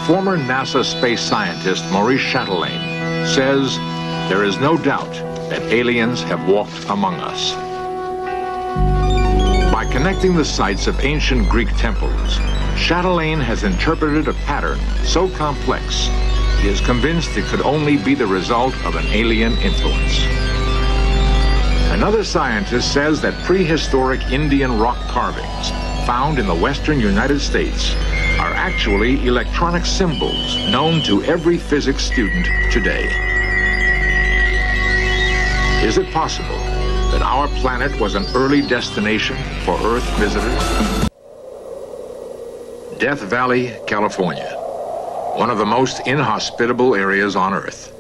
former NASA space scientist Maurice Chatelain says there is no doubt that aliens have walked among us. By connecting the sites of ancient Greek temples, Chatelain has interpreted a pattern so complex, he is convinced it could only be the result of an alien influence. Another scientist says that prehistoric Indian rock carvings found in the western United States are actually electronic symbols known to every physics student today. Is it possible that our planet was an early destination for Earth visitors? Death Valley, California, one of the most inhospitable areas on Earth.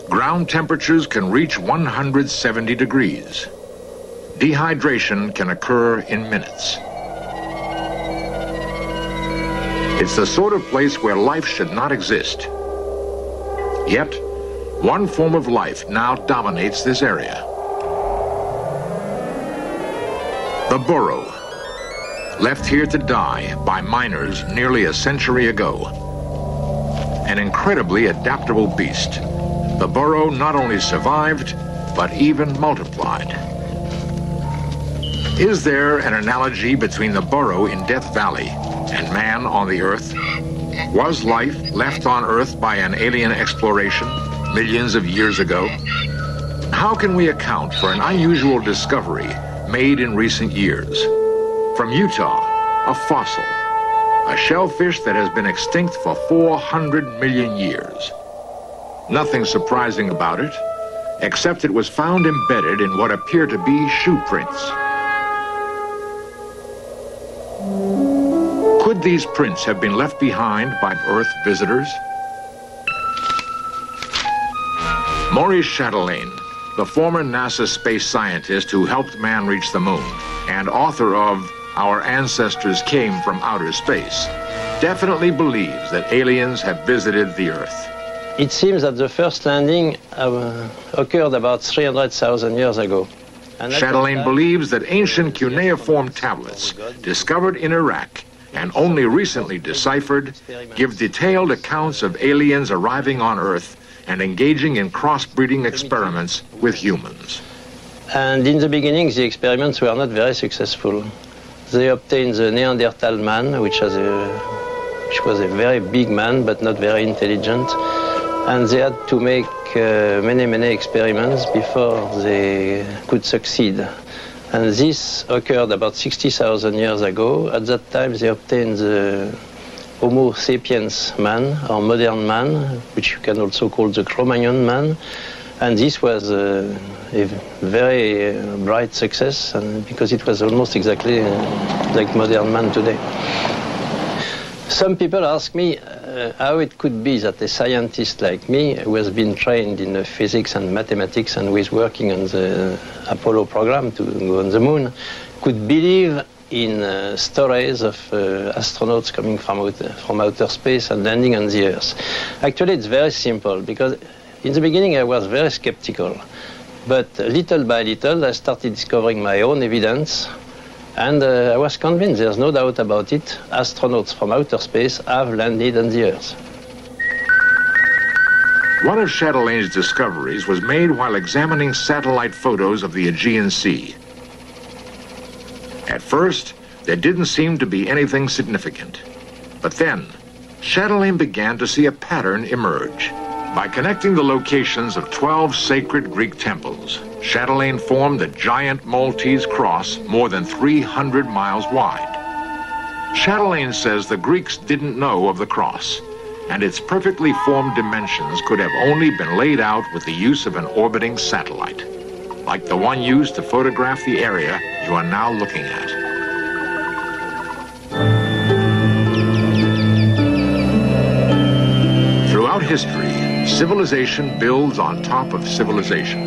Ground temperatures can reach 170 degrees. Dehydration can occur in minutes. It's the sort of place where life should not exist. Yet, one form of life now dominates this area. The burro, left here to die by miners nearly a century ago. An incredibly adaptable beast, the burro not only survived, but even multiplied. Is there an analogy between the burro in Death Valley and man on the Earth? Was life left on Earth by an alien exploration millions of years ago? How can we account for an unusual discovery made in recent years? From Utah, a fossil, a shellfish that has been extinct for 400 million years. Nothing surprising about it, except it was found embedded in what appear to be shoe prints. Could these prints have been left behind by Earth visitors? Maurice Chatelain, the former NASA space scientist who helped man reach the moon and author of Our Ancestors Came from Outer Space, definitely believes that aliens have visited the Earth. It seems that the first landing occurred about 300,000 years ago. Chatelain believes that ancient cuneiform tablets discovered in Iraq and only recently deciphered give detailed accounts of aliens arriving on Earth and engaging in crossbreeding experiments with humans. And in the beginning, the experiments were not very successful. They obtained the Neanderthal man, which was a very big man, but not very intelligent. And they had to make many experiments before they could succeed. And this occurred about 60,000 years ago. At that time, they obtained the Homo sapiens man, or modern man, which you can also call the Cro-Magnon man. And this was a very bright success, and because it was almost exactly like modern man today. Some people ask me how it could be that a scientist like me, who has been trained in physics and mathematics and who is working on the Apollo program to go on the moon, could believe in stories of astronauts coming from outer space and landing on the Earth. Actually, it's very simple, because in the beginning I was very skeptical. But little by little, I started discovering my own evidence, and I was convinced, there's no doubt about it, astronauts from outer space have landed on the Earth. One of Chatelain's discoveries was made while examining satellite photos of the Aegean Sea. At first, there didn't seem to be anything significant. But then, Chatelain began to see a pattern emerge. By connecting the locations of 12 sacred Greek temples, Chatelain formed a giant Maltese cross more than 300 miles wide. Chatelain says the Greeks didn't know of the cross, and its perfectly formed dimensions could have only been laid out with the use of an orbiting satellite, like the one used to photograph the area you are now looking at. Throughout history, civilization builds on top of civilization.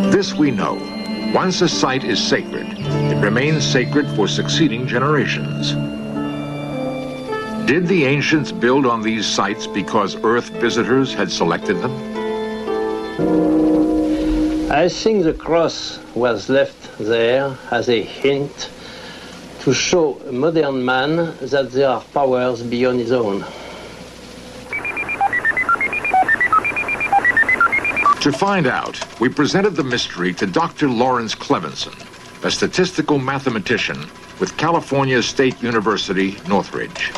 This we know. Once a site is sacred, it remains sacred for succeeding generations. Did the ancients build on these sites because Earth visitors had selected them? I think the cross was left there as a hint to show a modern man that there are powers beyond his own. To find out, we presented the mystery to Dr. Lawrence Clevenson, a statistical mathematician with California State University, Northridge.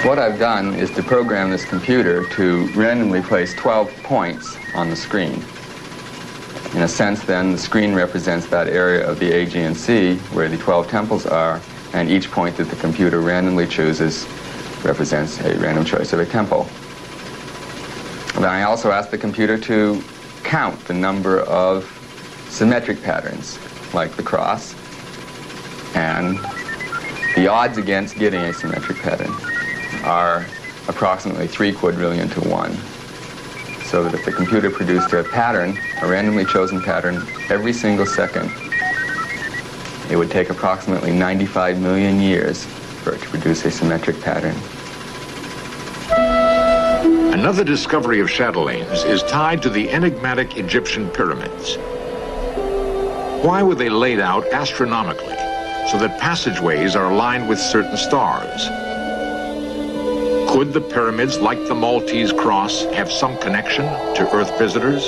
What I've done is to program this computer to randomly place 12 points on the screen. In a sense, then, the screen represents that area of the AGNC where the 12 temples are, and each point that the computer randomly chooses represents a random choice of a temple. Then I also asked the computer to count the number of symmetric patterns, like the cross, and the odds against getting a symmetric pattern are approximately 3 quadrillion to 1. So that if the computer produced a pattern, a randomly chosen pattern, every single second, it would take approximately 95 million years for it to produce a symmetric pattern. Another discovery of chatelaines is tied to the enigmatic Egyptian pyramids. Why were they laid out astronomically so that passageways are aligned with certain stars? Could the pyramids, like the Maltese cross, have some connection to Earth visitors?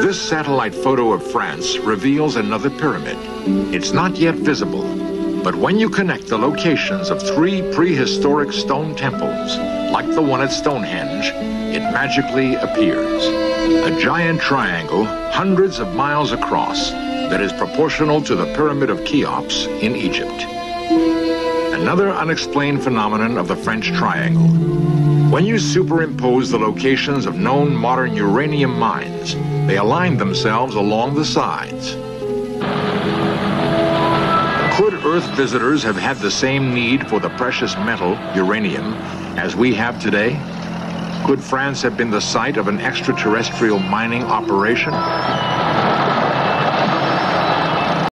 This satellite photo of France reveals another pyramid. It's not yet visible, but when you connect the locations of 3 prehistoric stone temples, like the one at Stonehenge, it magically appears. A giant triangle hundreds of miles across that is proportional to the Pyramid of Cheops in Egypt. Another unexplained phenomenon of the French Triangle. When you superimpose the locations of known modern uranium mines, they align themselves along the sides. Could Earth visitors have had the same need for the precious metal, uranium, as we have today? Could France have been the site of an extraterrestrial mining operation?